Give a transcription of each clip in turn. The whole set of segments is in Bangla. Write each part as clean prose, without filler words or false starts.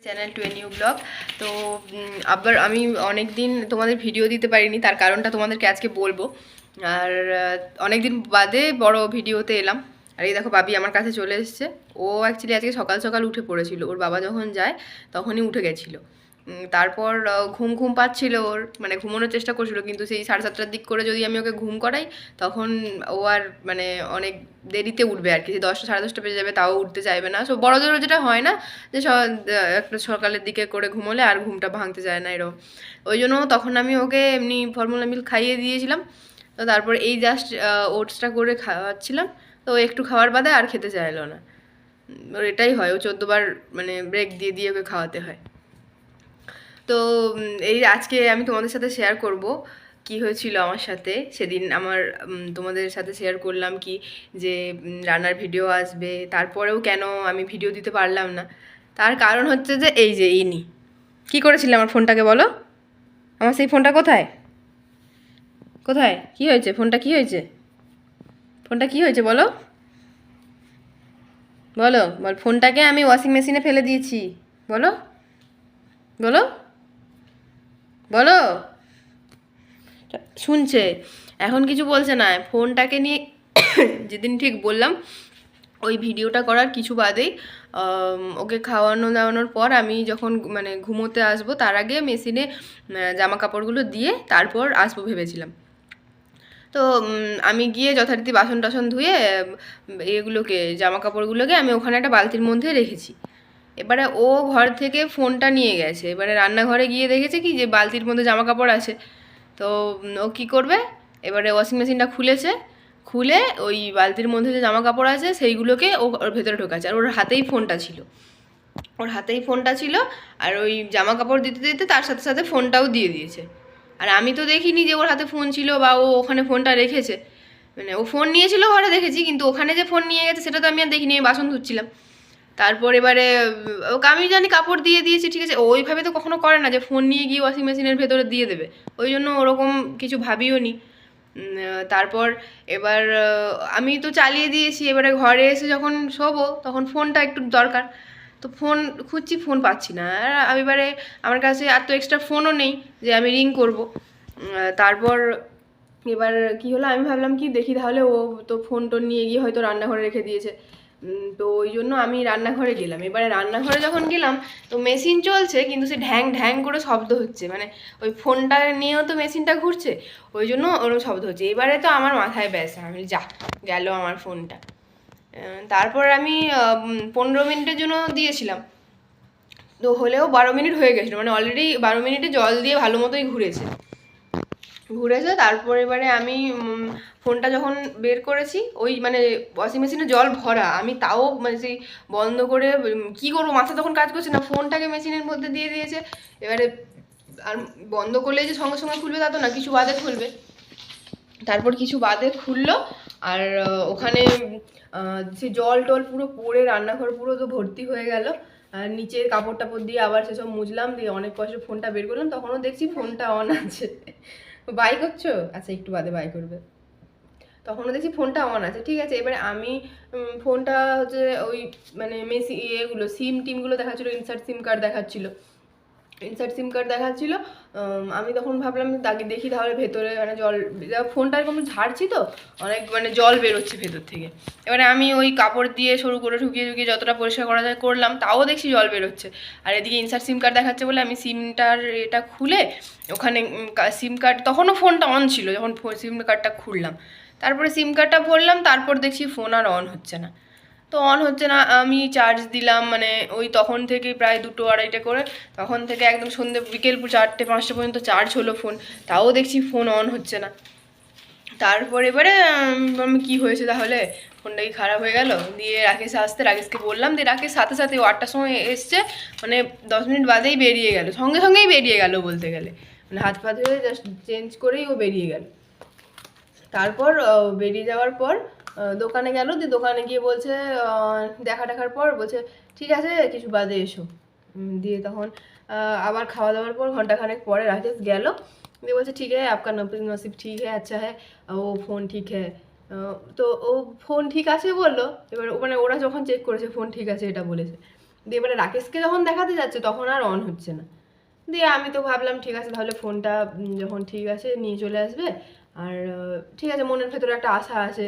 Channel to a new blog. তো আবার আমি অনেক দিন তোমাদের ভিডিও দিতে পারিনি, তার কারণটা তোমাদেরকে আজকে বলবো। আর অনেক দিন বাদে বড় ভিডিওতে এলাম। আর এই দেখো বাবি আমার কাছে চলে এসেছে। ও অ্যাকচুয়ালি আজকে সকাল সকাল উঠে পড়েছিল, ওর বাবা যখন যায় তখনই উঠে গেছিলো। তারপর ঘুম ঘুম পাচ্ছিল, ওর মানে ঘুমানোর চেষ্টা করছিল, কিন্তু সেই 7:30টার দিক করে যদি আমি ওকে ঘুম করাই তখন ও আর মানে অনেক দেরিতে উঠবে আর কি, যে 10টা 10:30 বেজে যাবে তাও উঠতে চাইবে না। সো বড়দেরও যেটা হয় না, যে একটা সকালের দিকে করে ঘুমোলে আর ঘুমটা ভাঙতে যায় না, এরকম। ওই জন্য তখন আমি ওকে এমনি ফর্মুলা মিল্ক খাইয়ে দিয়েছিলাম। তো তারপর এই জাস্ট ওটসটা করে খাওয়াচ্ছিলাম, তো একটু খাওয়ার বাদে আর খেতে চাইলো না। ওর এটাই হয়, ও 14বার মানে ব্রেক দিয়ে দিয়ে ওকে খাওয়াতে হয়। তো এই আজকে আমি তোমাদের সাথে শেয়ার করব কি হয়েছিল আমার সাথে সেদিন। আমার তোমাদের সাথে শেয়ার করলাম কি যে রান্নার ভিডিও আসবে, তারপরেও কেন আমি ভিডিও দিতে পারলাম না। তার কারণ হচ্ছে যে এই যে ইনি কী করেছিল আমার ফোনটাকে, বলো। আমার সেই ফোনটা কোথায় কোথায় কী হয়েছে, ফোনটা কী হয়েছে, ফোনটা কী হয়েছে বলো, বলো বল। ফোনটাকে আমি ওয়াশিং মেশিনে ফেলে দিয়েছি, বলো বলো বলো। শুনছে, এখন কিছু বলছে না। ফোনটাকে নিয়ে যেদিন ঠিক বললাম ওই ভিডিওটা করার কিছু বাদেই ওকে খাওয়ানো দাওয়ানোর পর আমি যখন মানে ঘুমোতে আসবো তার আগে মেশিনে জামা কাপড়গুলো দিয়ে তারপর আসবো ভেবেছিলাম। তো আমি গিয়ে যথারীতি বাসন টাসন ধুয়ে এগুলোকে জামা কাপড়গুলোকে আমি ওখানে একটা বালতির মধ্যে রেখেছি। এবারে ও ঘর থেকে ফোনটা নিয়ে গেছে, এবারে রান্নাঘরে গিয়ে দেখেছে কি যে বালতির মধ্যে জামা কাপড় আছে। তো ও কী করবে, এবারে ওয়াশিং মেশিনটা খুলেছে, খুলে ওই বালতির মধ্যে যে জামা কাপড় আছে সেইগুলোকে ও ওর ভেতরে ঢোকাচ্ছে। আর ওর হাতেই ফোনটা ছিল, ওর হাতেই ফোনটা ছিল। আর ওই জামা কাপড় দিতে দিতে তার সাথে সাথে ফোনটাও দিয়ে দিয়েছে। আর আমি তো দেখিনি যে ওর হাতে ফোন ছিল বা ও ওখানে ফোনটা রেখেছে। মানে ও ফোন নিয়েছিল ঘরে দেখেছি, কিন্তু ওখানে যে ফোন নিয়ে গেছে সেটা তো আমি আর দেখিনি, আমি বাসন ধুচ্ছিলাম। তারপর এবারে ওকে আমি জানি কাপড় দিয়ে দিয়েছি, ঠিক আছে, ওইভাবে তো কখনো করে না যে ফোন নিয়ে গিয়ে ওয়াশিং মেশিনের ভেতরে দিয়ে দেবে। ওই জন্য ওরকম কিছু ভাবিও নি। তারপর এবার আমি তো চালিয়ে দিয়েছি, এবারে ঘরে এসে যখন শোবো তখন ফোনটা একটু দরকার। তো ফোন খুঁজছি, ফোন পাচ্ছি না। আর এবারে আমার কাছে আর তো এক্সট্রা ফোনও নেই যে আমি রিং করবো। তারপর এবার কী হলো, আমি ভাবলাম কি দেখি তাহলে ও তো ফোন টোন নিয়ে গিয়ে হয়তো রান্নাঘরে রেখে দিয়েছে। তো ওই জন্য আমি রান্নাঘরে গেলাম। এবারে রান্নাঘরে যখন গেলাম তো মেশিন চলছে, কিন্তু সে ঢ্যাং ঢ্যাং করে শব্দ হচ্ছে, মানে ওই ফোনটা নিয়েও তো মেশিনটা ঘুরছে, ওই জন্য ওরকম শব্দ হচ্ছে। এবারে তো আমার মাথায় ব্যথা, আমি যা গেল আমার ফোনটা। তারপর আমি 15 মিনিটের জন্য দিয়েছিলাম, তো হলেও 12 মিনিট হয়ে গেছিলো, মানে অলরেডি 12 মিনিটে জল দিয়ে ভালো মতোই ঘুরেছে। তারপর এবারে আমি ফোনটা যখন বের করেছি, ওই মানে ওয়াশিং মেশিনে জল ভরা, আমি তাও মানে সেই বন্ধ করে কী করবো, মাথা তখন কাজ করছে না, ফোনটাকে মেশিনের মধ্যে দিয়ে দিয়েছে। এবারে আর বন্ধ করলে যে সঙ্গে সঙ্গে খুলবে তা তো না, কিছু বাদে খুলবে। তারপর কিছু বাদে খুললো। আর ওখানে সে জল টল পুরো পড়ে রান্নাঘর পুরো তো ভর্তি হয়ে গেল। আর নিচের কাপড় টাপড় দিয়ে আবার সেসব মুছলাম, দিয়ে অনেক কষ্টে ফোনটা বের করলাম, তখনও দেখছি ফোনটা অন আছে। বাই করছো, আচ্ছা একটু বাদে বাই করবে। তখনও দেখছি ফোনটা অন আছে, ঠিক আছে। এবারে আমি ফোনটা হচ্ছে ওই মানে এগুলো সিম টিমগুলো দেখাচ্ছিলো, ইনসার্ট সিম কার্ড দেখাচ্ছিলো। আমি তখন ভাবলাম তাকে দেখি তাহলে ভেতরে মানে জল, ফোনটা এরকম ঝাড়ছি তো অনেক মানে জল বেরোচ্ছে ভেতর থেকে। এবারে আমি ওই কাপড় দিয়ে সরু করে ঢুকিয়ে ঢুকিয়ে যতটা পরিষ্কার করা যায় করলাম, তাও দেখছি জল বেরোচ্ছে। আর এদিকে ইনসার্ট সিম কার্ড দেখাচ্ছে বলে আমি সিমটার এটা খুলে ওখানে সিম কার্ড, তখনও ফোনটা অন ছিল যখন সিম কার্ডটা খুললাম। তারপরে সিম কার্ডটা ভরলাম, তারপর দেখছি ফোন আর অন হচ্ছে না। তো অন হচ্ছে না, আমি চার্জ দিলাম মানে ওই তখন থেকে প্রায় 2টো 2:30 করে, তখন থেকে একদম সন্ধ্যে বিকেল 4টে 5টা পর্যন্ত চার্জ হলো ফোন, তাও দেখছি ফোন অন হচ্ছে না। তারপর এবারে আমি কী হয়েছে তাহলে, ফোনটা কি খারাপ হয়ে গেল। দিয়ে রাকেশকে বললাম, দিয়ে রাকেশ সাথে সাথে 8টার সময় এসছে, মানে 10 মিনিট বাদেই বেরিয়ে গেল, সঙ্গে সঙ্গেই বেরিয়ে গেল বলতে গেলে, মানে হাত পা ধুয়ে জাস্ট চেঞ্জ করেই ও বেরিয়ে গেল। তারপর বেরিয়ে যাওয়ার পর দোকানে গেল, দিয়ে দোকানে গিয়ে বলছে দেখার পর বলছে ঠিক আছে কিছু বাদে এসো। দিয়ে তখন আবার খাওয়া দাওয়ার পর ঘন্টাখানেক পরে রাকেশ গেল, দিয়ে বলছে ঠিক আছে আপকা নসিব ঠিক হ্যাঁ আচ্ছা হ্যাঁ ও ফোন ঠিক হ্যাঁ। তো ও ফোন ঠিক আছে বললো। এবার মানে ওরা যখন চেক করেছে ফোন ঠিক আছে এটা বলেছে। দিয়ে এবারে রাকেশকে যখন দেখাতে যাচ্ছে তখন আর অন হচ্ছে না। দিয়ে আমি তো ভাবলাম ঠিক আছে তাহলে ফোনটা যখন ঠিক আছে নিয়ে চলে আসবে। আর ঠিক আছে, মনের ভেতরে একটা আশা আছে।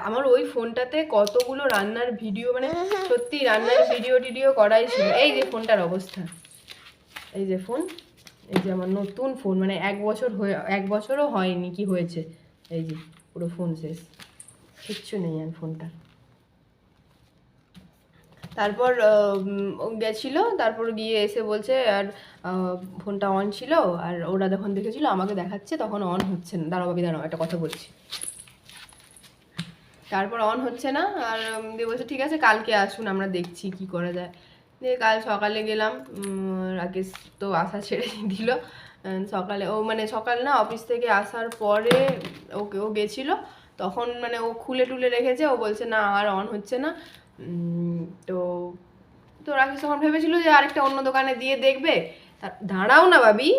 আমার ওই ফোনটাতে কতগুলো রান্নার ভিডিও, মানে সত্যি রান্নার ভিডিও টিডিও করাই ছিল। এই যে ফোনটার অবস্থা, এই যে ফোন, এই যে আমার নতুন ফোন, মানে 1 বছরও হয়নি কি হয়েছে, এই যে পুরো ফোন শেষ, কিচ্ছু নেই আর ফোনটা। তারপর ও গেছিলো, তারপর গিয়ে এসে বলছে আর ফোনটা অন ছিল, আর ওরা যখন দেখেছিল আমাকে দেখাচ্ছে তখন অন হচ্ছে না। দাঁড়াও বাবি দাঁড়াও, একটা কথা বলছি। তারপর অন হচ্ছে না, আর দিয়ে বলছে ঠিক আছে কালকে আসুন আমরা দেখছি কি করা যায়। দিয়ে কাল সকালে গেলাম, রাকেশ তো আসা ছেড়ে দিল। সকালে ও মানে সকাল না, অফিস থেকে আসার পরে ও গেছিলো, তখন মানে ও খুলে টুলে রেখেছে। ও বলছে না আর অন হচ্ছে না। তো তো রাকেশ তখন ভেবেছিল যে আরেকটা অন্য দোকানে দিয়ে দেখবে। দাঁড়াও না বাবি,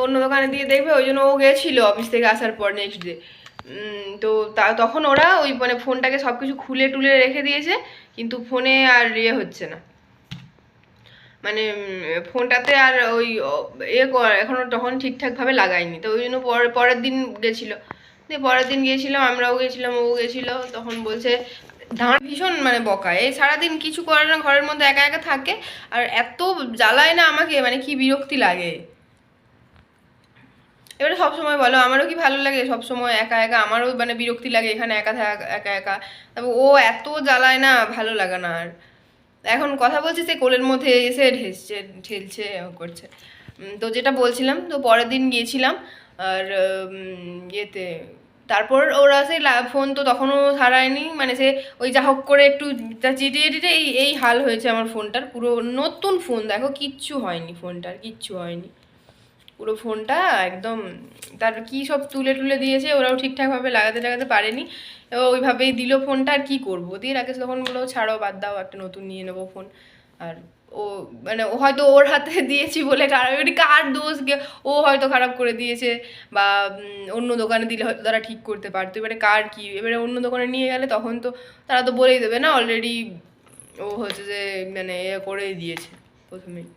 অন্য দোকানে দিয়ে দেখবে, ওই জন্য ও গেছিলো অফিস থেকে আসার পর নেক্সট ডে। তো তখন ওরা ওই মানে ফোনটাকে সব কিছু খুলে টুলে রেখে দিয়েছে, কিন্তু ফোনে আর হচ্ছে না, মানে ফোনটাতে আর ওই এখনো তখন ঠিকঠাকভাবে লাগায়নি। তো ওই জন্য পরের দিন গেছিলো। দিয়ে পরের দিন গিয়েছিলাম, আমরাও গেছিলাম, ও গেছিলো, তখন বলছে ভীষণ মানে বকায়, এই সারাদিন কিছু করে না, ঘরের মধ্যে একা একা থাকে, আর এত জ্বালায় না আমাকে, মানে কি বিরক্তি লাগে। এবারে সবসময় বলো আমারও কি ভালো লাগে সবসময় একা একা, আমারও মানে বিরক্তি লাগে এখানে একা একা একা। তারপর ও এত জ্বালায় না, ভালো লাগে না আর। এখন কথা বলছি সে কোলের মধ্যে এসে ঠেলছে করছে। তো যেটা বলছিলাম, তো পরের দিন গিয়েছিলাম, আর ইয়েতে তারপর ওরা সেই ফোন তো তখনও সারায়নি, মানে সে ওই যা হোক করে একটু চিটিয়ে টিটে এই হাল হয়েছে আমার ফোনটার। পুরো নতুন ফোন, দেখো কিচ্ছু হয়নি ফোনটার, কিচ্ছু হয়নি। পুরো ফোনটা একদম তার কি সব তুলে টুলে দিয়েছে, ওরাও ঠিকঠাকভাবে লাগাতে পারেনি, ওইভাবেই দিল ফোনটা। আর কি করবো, দিয়ে রাকেশ তখন বললো ছাড়ো বাদ দাও, একটা নতুন নিয়ে নেবো ফোন। আর ও মানে ও হয়তো ওর হাতে দিয়েছি বলে কার দোষ, ও হয়তো খারাপ করে দিয়েছে, বা অন্য দোকানে দিলে হয়তো তারা ঠিক করতে পারতো। এবারে কার কি, এবারে অন্য দোকানে নিয়ে গেলে তখন তো তারা তো বলেই দেবে না অলরেডি ও হচ্ছে যে মানে করেই দিয়েছে প্রথমেই।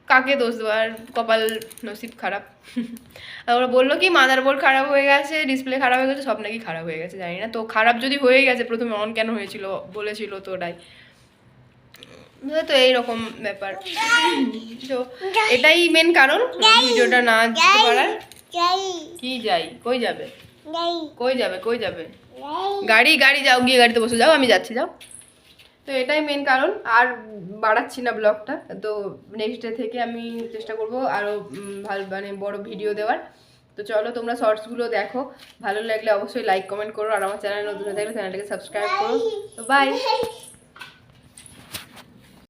কাকে দোষ দেবো আর, কপাল নসিব খারাপ। আর ওরা বললো কি মাদারবোর্ড খারাপ হয়ে গেছে, ডিসপ্লে খারাপ হয়ে গেছে, সব নাকি খারাপ হয়ে গেছে, জানি না। তো খারাপ যদি হয়ে গেছে প্রথমে অন কেন হয়েছিল বলেছিল তো ওটাই, তো এইরকম ব্যাপার। তো এটাই মেন কারণ ভিডিওটা না দিতে পারার। কি যাই, কই যাবে, কই যাবে গাড়ি যাও, গিয়ে গাড়িতে বসে যাও, আমি যাচ্ছি, যাও। তো এটাই মেন কারণ, আর বাড়াচ্ছি না ব্লগটা। তো নেক্সট ডে থেকে আমি চেষ্টা করবো আরও ভালো মানে বড় ভিডিও দেওয়ার। তো চলো তোমরা শর্টসগুলো দেখো, ভালো লাগলে অবশ্যই লাইক কমেন্ট করো, আর আমার চ্যানেল নতুন হয়ে থাকলে চ্যানেলটাকে সাবস্ক্রাইব করো। তো বাই।